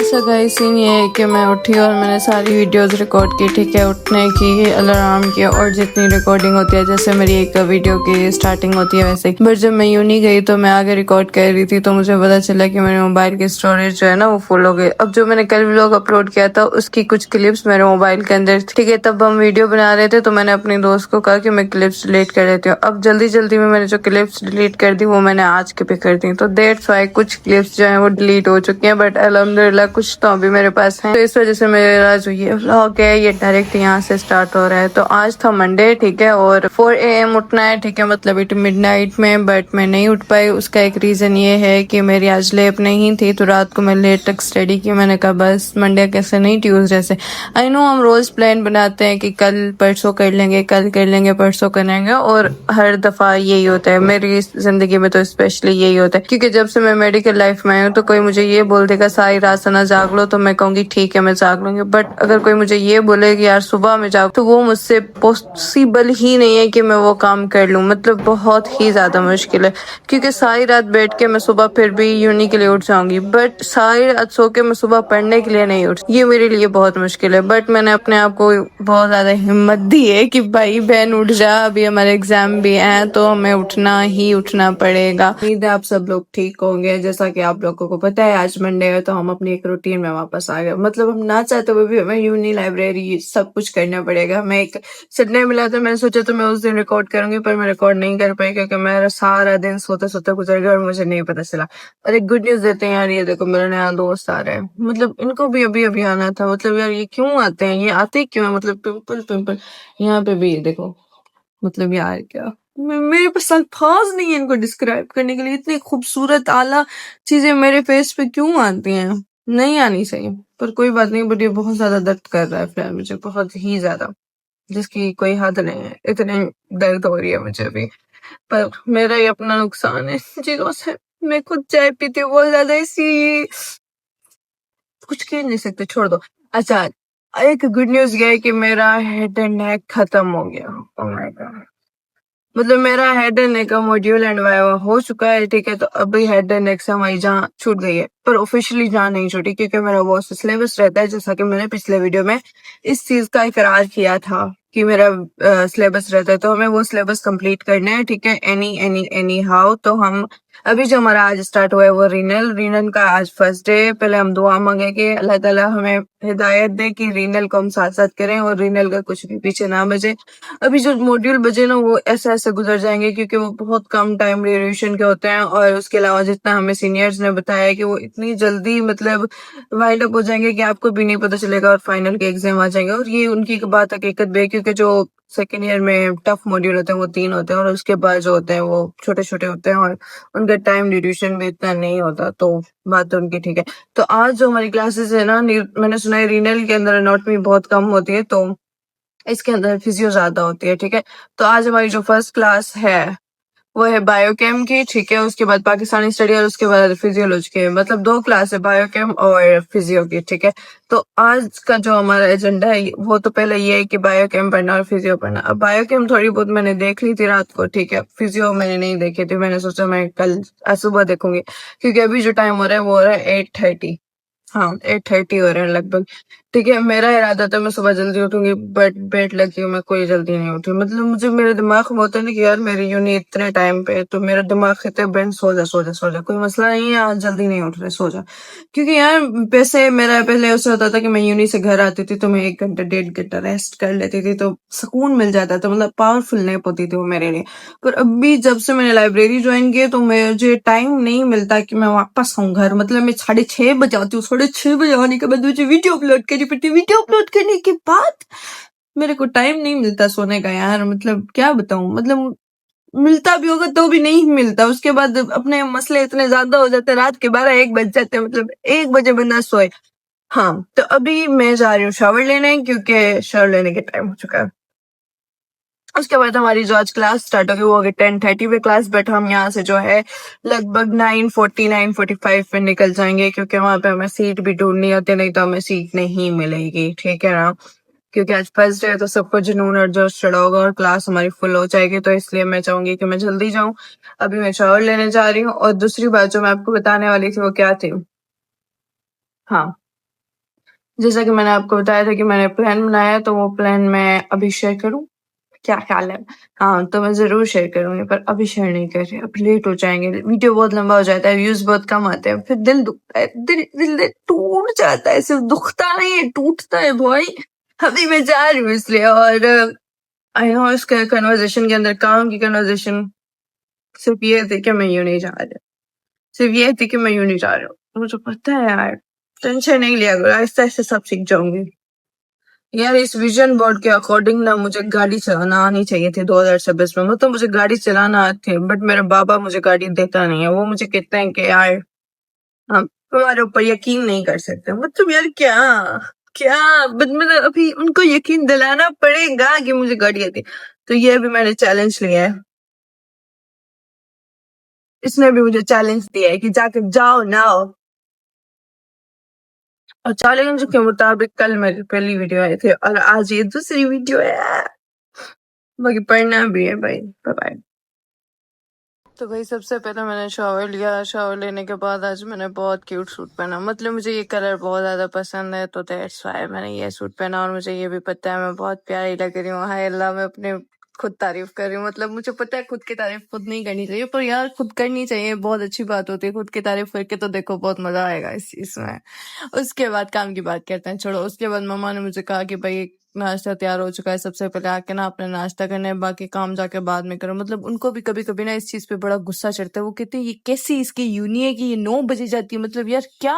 सा guys scene ये है कि मैं उठी और मैंने सारी वीडियोस रिकॉर्ड की, ठीक है। उठने की, अलार्म की और जितनी रिकॉर्डिंग होती है, जैसे मेरी एक वीडियो की स्टार्टिंग होती है वैसे ही। बट जब मैं यूनी गई तो मैं आगे रिकॉर्ड कर रही थी तो मुझे पता चला कि मेरे मोबाइल की स्टोरेज जो है ना वो फुल हो गई। अब जो मैंने कल व्लॉग अपलोड किया था उसकी कुछ क्लिप्स मेरे मोबाइल के अंदर, ठीक है। तब हम वीडियो बना रहे थे तो मैंने अपने दोस्त को कहा कि मैं क्लिप्स डिलीट कर देती हूँ। अब जल्दी जल्दी में मैंने जो क्लिप्स डिलीट कर दी वो मैंने आज के पे कर दी, तो दैट्स व्हाई कुछ क्लिप्स जो है वो डिलीट हो चुकी हैं। बट अल्हम्दुलिल्लाह कुछ तो अभी मेरे पास है, तो इस वजह से मेरा जो ये व्लॉग है ये डायरेक्ट यहाँ से स्टार्ट हो रहा है। तो आज था मंडे, ठीक है, और 4 AM उठना है, ठीक है, मतलब इट मिडनाइट में। बट मैं नहीं उठ पाई, उसका एक रीजन ये है कि मेरी आज लैब नहीं थी, तो रात को मैं लेट तक स्टडी की। मैंने कहा बस मंडे कैसे नहीं ट्यूसडे से। आई नो हम रोज प्लान बनाते हैं कि कल परसों कर लेंगे, कल कर लेंगे, परसों करेंगे, और हर दफा यही होता है। मेरी जिंदगी में तो स्पेशली यही होता है, क्योंकि जब से मैं मेडिकल लाइफ में आई हूँ तो कोई मुझे ये बोल देगा सारी रात सना जाग लो, तो मैं कहूंगी ठीक है मैं जाग लूंगी। बट अगर कोई मुझे ये बोले कि यार सुबह में जाग, तो वो मुझसे पॉसिबल ही नहीं है कि मैं वो काम कर लूँ। मतलब बहुत ही ज्यादा मुश्किल है, क्योंकि सारी रात बैठ के मैं सुबह फिर भी यूनी के लिए उठ जाऊंगी, बट सारी रात सो के मैं सुबह पढ़ने के लिए नहीं उठ, ये मेरे लिए बहुत मुश्किल है। बट मैंने अपने आप को बहुत ज्यादा हिम्मत दी है कि भाई बहन उठ जा, अभी हमारे एग्जाम भी हैं तो हमें उठना ही उठना पड़ेगा। उम्मीद है आप सब लोग ठीक होंगे। जैसा कि आप लोगों को पता है आज मंडे है, तो हम अपनी एक रूटीन में वापस आ गए। मतलब हम ना चाहते हुए भी हमें यूनी लाइब्रेरी सब कुछ करना पड़ेगा। मैं एक संडे मिला था, मैंने सोचा तो मैं उस दिन रिकॉर्ड करूंगी, पर मैं रिकॉर्ड नहीं कर पाई क्योंकि मेरा सारा दिन सोते सोते गुजर गया और मुझे नहीं पता चला। और एक गुड न्यूज देते हैं यार, ये देखो मेरा नया दोस्त आ रहा है। मतलब इनको भी अभी अभी आना था। मतलब यार ये क्यों आते हैं, ये आते क्यों है? मतलब पिंपल पिंपल यहाँ पे भी देखो। मतलब यार क्या, मेरे पास अल्फाज नहीं है इनको डिस्क्राइब करने के लिए। इतनी खूबसूरत आला चीजें मेरे फेस पे क्यों आती हैं? नहीं आनी चाहिए, पर कोई बात नहीं। बट ये बहुत ज्यादा दर्द कर रहा है फिलहाल मुझे, बहुत ही ज्यादा, जिसकी कोई हद नहीं है। इतने दर्द हो रही है मुझे अभी, पर मेरा ही अपना नुकसान है चीजों से। मैं खुद चाय पीती हूँ बहुत ज्यादा, इसी कुछ कह नहीं सकते, छोड़ दो। अच्छा, एक गुड न्यूज ये है कि मेरा हेड एंड नेक खत्म हो गया। Oh my God. मतलब मेरा हेड एंड नेक का मॉड्यूल एंड वाइवा हो चुका है, ठीक है। तो अभी हेड एंड नेक से हमारी जान छूट गई है, पर ऑफिशियली जान नहीं छूटी, क्योंकि मेरा वो सिलेबस रहता है, जैसा कि मैंने पिछले वीडियो में इस चीज का इकरार किया था कि मेरा सिलेबस रहता है, तो हमें वो सिलेबस कंप्लीट करना है, ठीक है। एनी एनी एनी हाउ तो हम अभी जो हमारा आज स्टार्ट हुआ है वो रीनल रीनल का आज फर्स्ट डे। पहले हम दुआ मांगे कि अल्लाह ताला हमें हिदायत दे कि रीनल को हम साथ साथ करें और रीनल का कुछ भी पीछे ना बचे। अभी जो मॉड्यूल बचे ना वो ऐसे ऐसे गुजर जाएंगे, क्योंकि वो बहुत कम टाइम ड्यूरेशन के होते हैं, और उसके अलावा जितना हमें सीनियर्स ने बताया है कि वो इतनी जल्दी मतलब वाइंड अप हो जाएंगे कि आपको भी नहीं पता चलेगा, और फाइनल के एग्जाम आ जाएंगे। और ये उनकी बात हकीकत भी है, क्योंकि जो सेकेंड ईयर में टफ मॉड्यूल होते हैं वो 3 होते हैं, और उसके बाद जो होते हैं वो छोटे छोटे होते हैं, और उनका टाइम ड्यूरेशन भी इतना नहीं होता। तो बात तो उनकी ठीक है। तो आज जो हमारी क्लासेस है ना, मैंने सुना है रीनल के अंदर एनाटॉमी बहुत कम होती है, तो इसके अंदर फिजियो ज्यादा होती है, ठीक है। तो आज हमारी जो फर्स्ट क्लास है वो है बायोकेम की, ठीक है। उसके बाद पाकिस्तानी स्टडी और उसके बाद फिजियोलॉजी के, मतलब 2 क्लास है, बायोकेम और फिजियो की, ठीक है। तो आज का जो हमारा एजेंडा है वो तो पहले ये है कि बायोकेम पढ़ना और फिजियो पढ़ना। अब बायोकेम थोड़ी बहुत मैंने देख ली थी रात को, ठीक है। फिजियो मैंने नहीं देखी थी, मैंने सोचा मैं कल आज सुबह देखूंगी, क्योंकि अभी जो टाइम हो रहा है वो हो रहा है 8:30। हाँ 8:30 हो रहे हैं लगभग, ठीक है। मेरा इरादा था मैं सुबह जल्दी उठूंगी, बट बेट लगी मैं कोई जल्दी नहीं उठी। मतलब मुझे मेरे दिमाग में होता है ना कि यार मेरी यूनी इतने टाइम पे है, तो मेरा दिमाग कहते हैं बहन सो जा सो जा सो जा, कोई मसला नहीं है, आज जल्दी नहीं उठ रहे, सो जा। क्योंकि यार वैसे मेरा पहले ऐसा होता था कि मैं यूनी से घर आती थी तो मैं 1 घंटा 1.5 घंटा रेस्ट कर लेती थी, तो सुकून मिल जाता था, मतलब पावरफुल नैप होती थी वो मेरे लिए। पर अभी जब से मैंने लाइब्रेरी ज्वाइन की है तो मुझे टाइम नहीं मिलता कि मैं वापस आऊँ घर। मतलब मैं 6:30 बजे आती हूँ, 6:30 बजे आने के बाद मुझे वीडियो अपलोड करनी पड़ती है, वीडियो अपलोड करने के बाद मेरे को टाइम नहीं मिलता सोने का यार। मतलब क्या बताऊं, मतलब मिलता भी होगा तो भी नहीं मिलता। उसके बाद अपने मसले इतने ज्यादा हो जाते हैं, रात के 12-1 बज जाते हैं, मतलब 1 बजे बंदा सोए। हाँ तो अभी मैं जा रही हूँ शावर लेने, क्योंकि शावर लेने के टाइम हो चुका है। उसके बाद हमारी जो आज क्लास स्टार्ट होगी वो होगी 10:30 पे क्लास, बट हम यहाँ से जो है लगभग 9:40 9:45 पे निकल जाएंगे, क्योंकि वहां पे हमें सीट भी ढूंढनी होती है, नहीं तो हमें सीट नहीं मिलेगी, ठीक है ना। क्योंकि आज फर्स्ट डे है तो सबको जुनून और जोश चढ़ा होगा और क्लास हमारी फुल हो जाएगी, तो इसलिए मैं चाहूंगी कि मैं जल्दी जाऊं। अभी मैं शावर लेने जा रही हूँ। और दूसरी बात जो मैं आपको बताने वाली थी वो क्या थी, हाँ, जैसा कि मैंने आपको बताया था कि मैंने प्लान बनाया है, तो वो प्लान मैं अभी शेयर करूँ? क्या ख़्याल है? हाँ, तो मैं ज़रूर शेयर करूँगी, पर अभी शेयर नहीं कर रही, अब लेट हो जाएँगे, वीडियो बहुत लंबा हो जाता है, व्यूज़ बहुत कम आते हैं, फिर दिल दुखता है, दिल टूट जाता है, सिर्फ़ दुखता नहीं है, टूटता है भाई। अभी मैं जा रही हूँ इसलिए, और आई नो इस कन्वर्सेशन के अंदर काम की कन्वर्सेशन सिर्फ़ ये थी कि मैं यूँ नहीं जा रही, सिर्फ़ ये थी कि मैं यूँ नहीं जा रही हूँ। मुझे पता है यार, टेंशन नहीं लिया करो, आहिस्ता-आहिस्ता सब सीख जाऊँगी। यार इस विजन बोर्ड के अकॉर्डिंग ना मुझे गाड़ी चलाना आनी चाहिए थी 2026 में, मतलब मुझे गाड़ी चलाना आती है, बट मेरा बाबा मुझे गाड़ी देता नहीं है। वो मुझे कहते हैं कि यार हम तुम्हारे ऊपर यकीन नहीं कर सकते। मतलब यार क्या क्या मतलब अभी उनको यकीन दिलाना पड़ेगा कि मुझे गाड़ी आती है। तो ये भी मैंने चैलेंज लिया है, इसने भी मुझे चैलेंज दिया है कि जाकर जाओ ना। और चैलेंज के मुताबिक कल मेरी पहली वीडियो आई थी और आज ये दूसरी वीडियो है। बाकी पढ़ना भी है भाई। Bye bye. तो भाई सबसे पहले मैंने शॉवर लिया। शॉवर लेने के बाद आज मैंने बहुत क्यूट सूट पहना। मतलब मुझे ये कलर बहुत ज्यादा पसंद है, तो दैट्स व्हाई मैंने ये सूट पहना। और मुझे ये भी पता है मैं बहुत प्यारी लग रही हूँ। हाय अल्लाह, मैं अपने खुद तारीफ कर रही हूँ। मतलब मुझे पता है खुद की तारीफ खुद नहीं करनी चाहिए, पर यार खुद करनी चाहिए, बहुत अच्छी बात होती है। खुद की तारीफ करके तो देखो बहुत मजा आएगा इस चीज में। उसके बाद काम की बात करते हैं, छोड़ो। उसके बाद मम्मा ने मुझे कहा कि भाई नाश्ता तैयार हो चुका है, सबसे पहले आके ना अपने नाश्ता करने, बाकी काम जाके बाद में करो। मतलब उनको भी कभी कभी ना इस चीज पे बड़ा गुस्सा चढ़ता है। वो कहते हैं ये कैसी इसकी यूनी है कि ये 9 बजे जाती है। मतलब यार क्या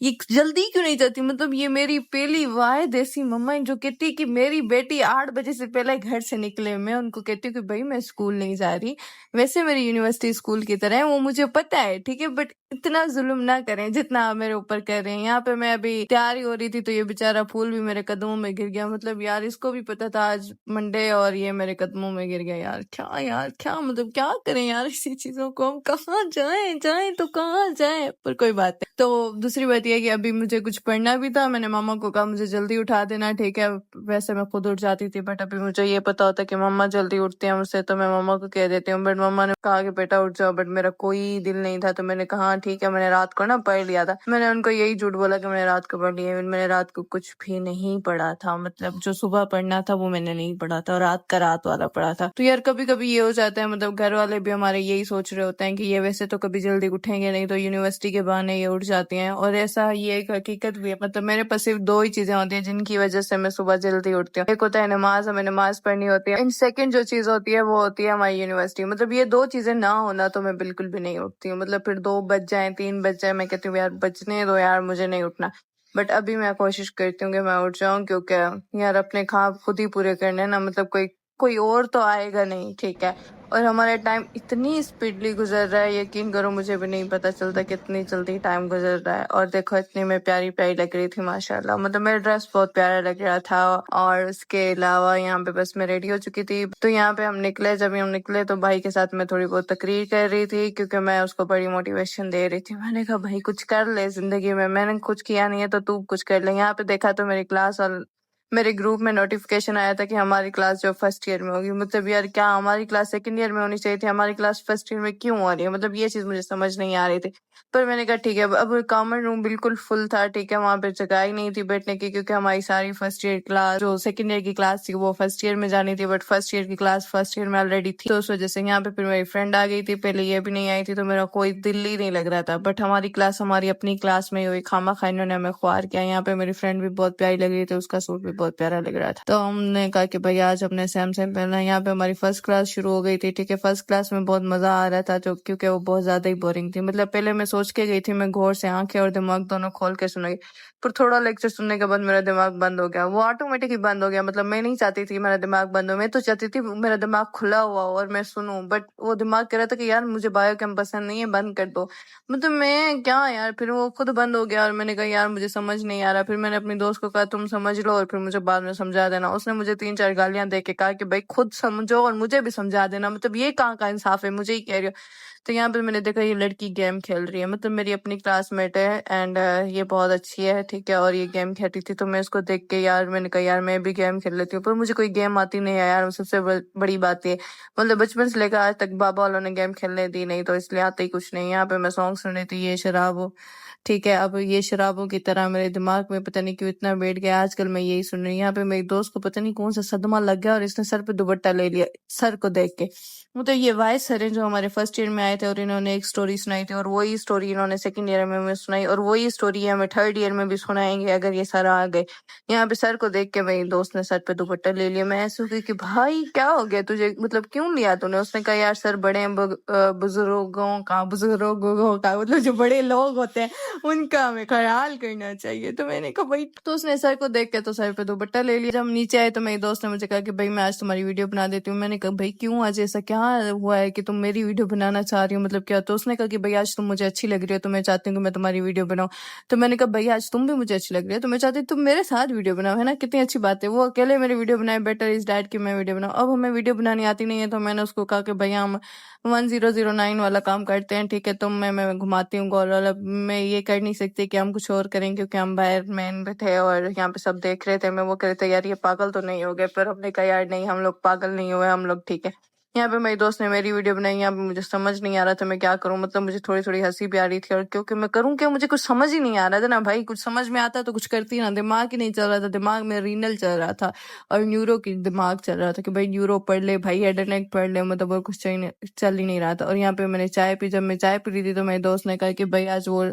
ये जल्दी क्यों नहीं जाती। मतलब ये मेरी पहली वाह देसी मम्मा है जो कहती है कि मेरी बेटी 8 बजे से पहले घर से निकले। मैं उनको कहती हूँ कि भाई मैं स्कूल नहीं जा रही, वैसे मेरी यूनिवर्सिटी स्कूल की तरह है, वो मुझे पता है, ठीक है, बट इतना जुल्म ना करें जितना आप मेरे ऊपर कर रहे हैं। यहाँ पे मैं अभी तैयारी हो रही थी तो ये बेचारा फूल भी मेरे कदमों में गिर गया। मतलब यार इसको भी पता था आज मंडे और ये मेरे कदमों में गिर गया। यार क्या मतलब क्या करें यार इसी चीजों को। हम कहाँ जाएं तो कहाँ जाएं, पर कोई बात नहीं। तो दूसरी बात यह है कि अभी मुझे कुछ पढ़ना भी था। मैंने मामा को कहा मुझे जल्दी उठा देना, ठीक है। वैसे मैं खुद उठ जाती थी, बट अभी मुझे ये पता होता कि मम्मा जल्दी उठती है मुझसे, तो मैं मम्मा को कह देती हूँ। बट मम्मा ने कहा कि बेटा उठ जाओ, बट मेरा कोई दिल नहीं था। तो मैंने कहा ठीक है, मैंने रात को ना पढ़ लिया था। मैंने उनको यही झूठ बोला कि मैंने रात को पढ़ लिया। मैंने रात को कुछ भी नहीं पढ़ा था। मतलब जो सुबह पढ़ना था वो मैंने नहीं पढ़ा था, और रात का रात वाला पढ़ा था। तो यार कभी कभी ये हो जाता है, मतलब घर वाले भी हमारे यही सोच रहे होते हैं कि ये वैसे तो कभी जल्दी उठेंगे नहीं, तो यूनिवर्सिटी के बहाने ये उठ जाती हैं। और ऐसा ये एक हकीकत भी है। मतलब मेरे पास सिर्फ 2 ही चीजें होती हैं जिनकी वजह से मैं सुबह जल्दी उठती हूँ। एक होता है नमाज, हमें नमाज पढ़नी होती है। एंड सेकंड जो चीज होती है वो होती है हमारी यूनिवर्सिटी। मतलब ये 2 चीजें ना होना तो मैं बिल्कुल भी नहीं उठती हूँ। मतलब फिर 2 बज जाए 3 बज जाए, मैं कहती हूँ यार बजने दो यार, मुझे नहीं उठना। बट अभी मैं कोशिश करती हूँ कि मैं उठ जाऊं, क्योंकि यार अपने ख्वाब खुद ही पूरे करने हैं ना। मतलब कोई कोई और तो आएगा नहीं, ठीक है। और हमारा टाइम इतनी स्पीडली गुजर रहा है, यकीन करो मुझे भी नहीं पता चलता कितनी जल्दी टाइम गुजर रहा है। और देखो इतनी मैं प्यारी प्यारी लग रही थी माशाल्लाह। मतलब मेरा ड्रेस बहुत प्यारा लग रहा था। और उसके अलावा यहाँ पे बस मैं रेडी हो चुकी थी। तो यहाँ पे हम निकले। जब हम निकले तो भाई के साथ मैं थोड़ी बहुत तकरीर कर रही थी, क्योंकि मैं उसको बड़ी मोटिवेशन दे रही थी। मैंने कहा भाई कुछ कर ले जिंदगी में, मैंने कुछ किया नहीं है तो तू कुछ कर ले। यहाँ पे देखा तो मेरी क्लास और मेरे ग्रुप में नोटिफिकेशन आया था कि हमारी क्लास जो फर्स्ट ईयर में होगी। मतलब यार क्या हमारी क्लास सेकंड ईयर में होनी चाहिए थी, हमारी क्लास फर्स्ट ईयर में क्यों हो रही है। मतलब ये चीज मुझे समझ नहीं आ रही थी। पर मैंने कहा ठीक है। अब कॉमन रूम बिल्कुल फुल था, ठीक है, वहां पे जगह ही नहीं थी बैठने की, क्योंकि हमारी सारी फर्स्ट ईयर क्लास जो सेकंड ईयर की क्लास थी वो फर्स्ट ईयर में जानी थी, बट फर्स्ट ईयर की क्लास फर्स्ट ईयर में ऑलरेडी थी। तो उस वजह से यहाँ पे फिर मेरी फ्रेंड आ गई थी, पहले ये भी नहीं आई थी, तो मेरा कोई दिल ही नहीं लग रहा था। बट हमारी क्लास हमारी अपनी क्लास में ही हुई, खामा खा इन्होंने हमें ख्वार किया। यहाँ पे मेरी फ्रेंड भी बहुत प्यारी लग रही थी, उसका सूट भी बहुत प्यारा लग रहा था। तो हमने कहा कि भाई आज अपने सेम सेम पहनना है। यहाँ पे हमारी फर्स्ट क्लास शुरू हो गई थी, ठीक है। फर्स्ट क्लास में बहुत मजा आ रहा था, जो क्योंकि वो बहुत ज्यादा ही बोरिंग थी। मतलब पहले मैं सोच के गई थी मैं गौर से आंखें और दिमाग दोनों खोल के सुनूंगी, पर थोड़ा लेक्चर सुनने के बाद मेरा दिमाग बंद हो गया। वो ऑटोमेटिक ही बंद हो गया। मतलब मैं नहीं चाहती थी मेरा दिमाग बंद हो, मैं तो चाहती थी मेरा दिमाग खुला हुआ हो और मैं सुनूं, बट वो दिमाग कह रहा था कि यार मुझे बायो कैम पसंद नहीं है, बंद कर दो। मतलब मैं क्या यार, फिर वो खुद बंद हो गया और मैंने कहा यार मुझे समझ नहीं आ रहा। फिर मैंने अपनी दोस्त को कहा तुम समझ लो, और फिर मुझे बाद में समझा देना। उसने मुझे 3-4 गालियां दे के कहा कि भाई खुद समझो और मुझे भी समझा देना। मतलब ये कहाँ का इंसाफ है, मुझे ही कह रही हो। तो यहाँ पे मैंने देखा ये लड़की गेम खेल रही है, मतलब मेरी अपनी क्लासमेट है एंड ये बहुत अच्छी है, ठीक है। और ये गेम खेल रही थी तो मैं उसको देख के यार मैंने कहा यार मैं भी गेम खेल लेती हूँ, पर मुझे कोई गेम आती नहीं है यार। वो सबसे बड़ी बात ये, मतलब बचपन से लेकर आज तक बाबा वालों ने गेम खेलने दी नहीं, तो इसलिए आते ही कुछ नहीं। यहाँ पे मैं सॉन्ग सुन रही थी ये शराब हो, ठीक है। अब ये शराबों की तरह मेरे दिमाग में पता नहीं क्यों इतना बैठ गया, आजकल मैं यही सुन रही हूँ। यहाँ पे मेरी दोस्त को पता नहीं कौन सा सदमा लग गया और इसने सर पे दुपट्टा ले लिया सर को देख के। वो तो ये वाइस सर हैं जो हमारे फर्स्ट ईयर में आए थे और इन्होंने एक स्टोरी सुनाई थी और वही स्टोरी इन्होंने सेकंड ईयर में हमें सुनाई और वही स्टोरी हमें थर्ड ईयर में भी सुनाएंगे अगर ये सर आ गए। यहाँ पे सर को देख के मेरी दोस्त ने सर पे दुपट्टा ले लिया। मैं ऐसे हो गई कि भाई क्या हो गया तुझे, मतलब क्यों लिया तूने? उसने कहा यार सर बड़े हैं, बुजुर्गों का मतलब जो बड़े लोग होते हैं उनका हमें ख्याल करना चाहिए। तो मैंने कहा भाई, तो उसने सर को देख के तो सर पे दुपट्टा ले लिया। जब हम नीचे आए तो मेरी दोस्त ने मुझे कहा कि भाई मैं आज तुम्हारी वीडियो बना देती हूँ। मैंने कहा भाई क्यों, आज ऐसा क्या हुआ है कि तुम मेरी वीडियो बनाना चाह रही हो, मतलब क्या? तो उसने कहा कि भाई आज तुम मुझे अच्छी लग रही हो तो मैं चाहती हूँ कि मैं तुम्हारी वीडियो बनाऊं। तो मैंने कहा भाई आज तुम भी मुझे अच्छी लग रही है तो मैं चाहती हूँ तुम मेरे साथ वीडियो बनाओ, है ना? कितनी अच्छी बात है। वो अकेले मेरी वीडियो बनाए, बेटर इज डैट कि मैं वीडियो बनाऊं। अब हमें वीडियो बनानी आती नहीं है तो मैंने उसको कहा कि भैया हम 1009 वाला काम करते हैं, ठीक है। तुम मैं घुमाती हूँ गोल वाला। मैं ये कर नहीं सकती कि हम कुछ और करें क्योंकि हम बाहर मैन पे थे और यहाँ पे सब देख रहे थे। मैं वो कह रहे थे यार ये पागल तो नहीं हो गए, पर हमने कहा यार नहीं हम लोग पागल नहीं हुए, हम लोग ठीक है। यहाँ पे मेरी दोस्त ने मेरी वीडियो बनाई, यहाँ पे मुझे समझ नहीं आ रहा था मैं क्या करूं, मतलब मुझे थोड़ी थोड़ी हंसी भी आ रही थी और क्योंकि मैं करूं क्या, मुझे कुछ समझ ही नहीं आ रहा था ना भाई। कुछ समझ में आता तो कुछ करती ना, दिमाग ही नहीं चल रहा था, दिमाग में रीनल चल रहा था और न्यूरो की दिमाग चल रहा था कि भाई न्यूरो पढ़ ले भाई, हेड एंड नेक पढ़ ले, मतलब वो कुछ चल ही नहीं रहा था। और यहाँ पे मैंने चाय पी। जब मैं चाय पी रही थी तो मेरे दोस्त ने कहा कि भाई आज वो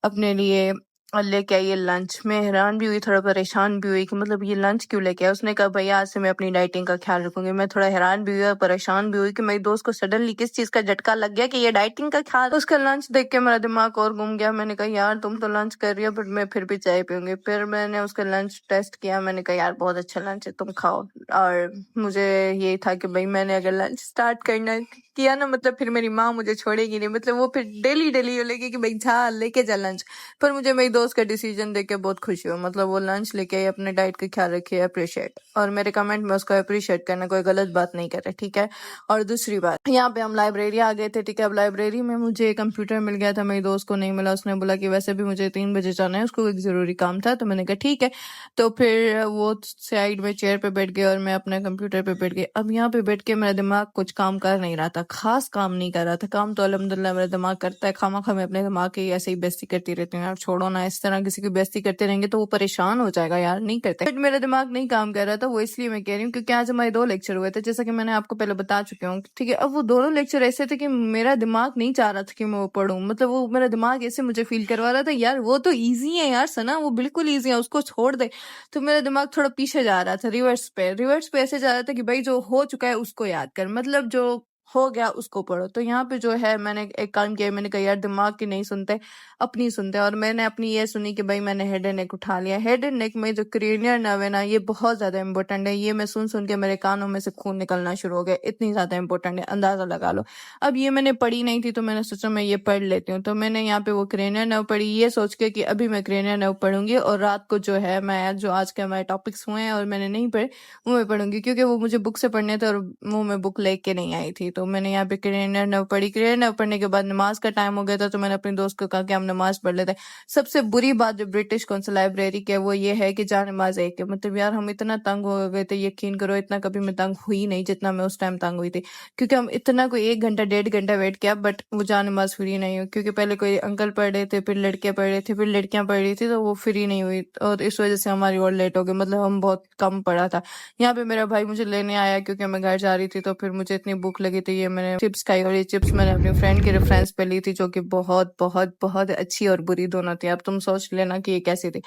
अपने लिए और लेके आई ये लंच। मैं हैरान भी हुई, थोड़ा परेशान भी हुई कि मतलब ये लंच क्यों लेके आया। उसने कहा भैया आज से मैं अपनी डाइटिंग का ख्याल रखूंगी। मैं थोड़ा हैरान भी हुई और परेशान भी हुई कि मेरी दोस्त को सडनली किस चीज का झटका लग गया कि ये डाइटिंग का ख्याल। उसका लंच देख के मेरा दिमाग और घूम गया। मैंने कहा यार तुम तो लंच कर रही हो बट मैं फिर भी चाय पीऊंगी। फिर मैंने उसका लंच टेस्ट किया, मैंने कहा यार बहुत अच्छा लंच है, तुम खाओ। और मुझे ये था कि भाई मैंने अगर लंच स्टार्ट करना किया ना, मतलब फिर मेरी माँ मुझे छोड़ेगी नहीं, मतलब वो फिर डेली डेली बोलेगी कि भाई जा लेके जा लंच। पर मुझे मेरी दोस्त का डिसीजन देख के बहुत खुशी हुई, मतलब वो लंच लेके आई, अपने डाइट का ख्याल रखिए, अप्रिशिएट। और मेरे कमेंट में उसको अप्रिशिएट करना, कोई गलत बात नहीं कर रहा, ठीक है। और दूसरी बात, यहाँ पे हम लाइब्रेरी आ गए थे, ठीक है। अब लाइब्रेरी में मुझे कंप्यूटर मिल गया था, मेरी दोस्त को नहीं मिला। उसने बोला कि वैसे भी मुझे 3 बजे जाना है, उसको एक जरूरी काम था। तो मैंने कहा ठीक है। तो फिर वो साइड में चेयर पे बैठ गए और मैं अपने कंप्यूटर पे बैठ गई। अब यहाँ पे बैठ के मेरा दिमाग कुछ काम कर नहीं रहा था, खास काम नहीं कर रहा था। काम तो अल्हम्दुलिल्लाह मेरा दिमाग करता है, खामा मैं अपने दिमाग की ऐसे ही बेइज्जती करती रहती हूँ। यार छोड़ो ना, इस तरह किसी की बेइज्जती करते रहेंगे तो वो परेशान हो जाएगा यार, नहीं करते। बट मेरा दिमाग नहीं काम कर रहा था, वो इसलिए मैं कह रही हूँ क्योंकि आज हमारे 2 लेक्चर हुए थे, जैसा कि मैंने आपको पहले बता चुकी हूँ, ठीक है। अब वो दोनों लेक्चर ऐसे थे कि मेरा दिमाग नहीं चाह रहा था कि मैं वो पढ़ूं, मतलब वो मेरा दिमाग ऐसे मुझे फील करवा रहा था यार वो तो ईजी है यार सना, वो बिल्कुल ईजी है, उसको छोड़ दे। तो मेरा दिमाग थोड़ा पीछे जा रहा था, रिवर्स पे ऐसे जा रहा था कि भाई जो हो चुका है उसको याद कर, मतलब जो हो गया उसको पढ़ो। तो यहाँ पे जो है मैंने एक काम किया, मैंने कहा यार दिमाग की नहीं सुनते, अपनी सुनते। और मैंने अपनी ये सुनी कि भाई मैंने हेड एंड नेक उठा लिया। हेड एंड नेक में जो क्रेनियल नर्व है ना, ये बहुत ज्यादा इंपॉर्टेंट है। ये मैं सुन सुन के मेरे कानों में से खून निकलना शुरू हो गया, इतनी ज्यादा इंपॉर्टेंट है, अंदाजा लगा लो। अब ये मैंने पढ़ी नहीं थी तो मैंने सोचा मैं ये पढ़ लेती हूँ। तो मैंने यहाँ पे वो क्रेनियल नर्व पढ़ी, ये सोच के कि अभी मैं क्रेनियल नर्व पढ़ूंगी और रात को जो है मैं जो आज के हमारे टॉपिक्स हुए हैं और मैंने नहीं पढ़े वो मैं पढ़ूंगी, क्योंकि वो मुझे बुक से पढ़ने थे और वो मैं बुक लेके नहीं आई थी। तो मैंने यहाँ पे क्रेनियल नर्व पढ़ी। क्रेनियल नर्व पढ़ने के बाद नमाज का टाइम हो गया था तो मैंने अपने दोस्त को कहा कि हम नमाज पढ़ लेते हैं। सबसे बुरी बात जो ब्रिटिश काउंसिल लाइब्रेरी के वो ये है कि जा नमाज एक है, मतलब यार हम इतना तंग हो गए थे, यकीन करो इतना कभी मैं तंग हुई नहीं जितना मैं उस टाइम तंग हुई थी, क्योंकि हम इतना कोई 1 घंटा 1.5 घंटा वेट किया बट वो जा नमाज फ्री नहीं हुई, क्योंकि पहले कोई अंकल पढ़ रहे थे, फिर लड़के पढ़ रहे थे, फिर लड़कियां पढ़ रही थी, तो वो फ्री नहीं हुई और इस वजह से हमारी और लेट हो गई, मतलब हम बहुत कम पढ़ा था। यहाँ पे मेरा भाई मुझे लेने आया क्योंकि मैं घर जा रही थी, तो फिर मुझे इतनी भूख लगी थी, ये मैंने चिप्स खाई और ये चिप्स मैंने अपनी फ्रेंड के रेफरेंस पे ली थी जो कि बहुत बहुत बहुत अच्छी और बुरी दोनों थी। अब तुम सोच लेना कि ये कैसी थी,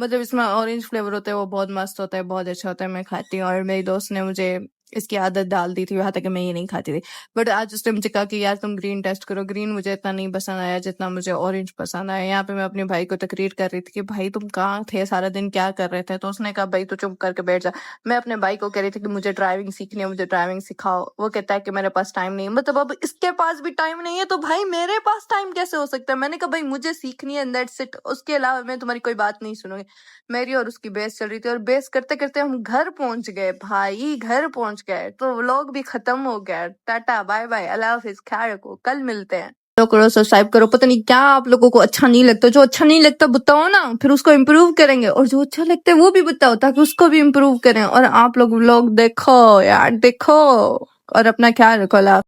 मतलब इसमें ऑरेंज फ्लेवर होता है वो बहुत मस्त होता है, बहुत अच्छा होता है, मैं खाती हूँ। और मेरी दोस्त ने मुझे इसकी आदत डाल दी थी, यहाँ तक कि मैं ये नहीं खाती थी। बट आज उसने मुझे कहा कि यार तुम ग्रीन टेस्ट करो। ग्रीन मुझे इतना नहीं पसंद आया जितना मुझे ऑरेंज पसंद आया। यहाँ पे मैं अपने भाई को तकरीर कर रही थी कि भाई तुम कहाँ थे, सारा दिन क्या कर रहे थे? तो उसने कहा भाई तू चुप करके बैठ जा। मैं अपने भाई को कह रही थी कि मुझे ड्राइविंग सीखनी है, मुझे ड्राइविंग सिखाओ। वो कहता है कि मेरे पास टाइम नहीं है। मतलब अब इसके पास भी टाइम नहीं है तो भाई मेरे पास टाइम कैसे हो सकता है? मैंने कहा भाई मुझे सीखनी है, दैट्स इट। उसके अलावा मैं तुम्हारी कोई बात नहीं सुनूंगी। मेरी और उसकी बहस चल रही थी और बहस करते करते हम घर पहुंच गए भाई, घर पहुंच गए तो व्लॉग भी खत्म हो गया। टाटा बाय बाय, अल्लाह हाफिज, ख्याल रखो, कल मिलते हैं। फॉलो करो, सब्सक्राइब करो। पता नहीं क्या आप लोगों को अच्छा नहीं लगता, जो अच्छा नहीं लगता बताओ ना, फिर उसको इम्प्रूव करेंगे। और जो अच्छा लगता है वो भी बताओ ताकि उसको भी इम्प्रूव करें। और आप लोग व्लॉग देखो यार, देखो और अपना ख्याल रखो। अल्लाह।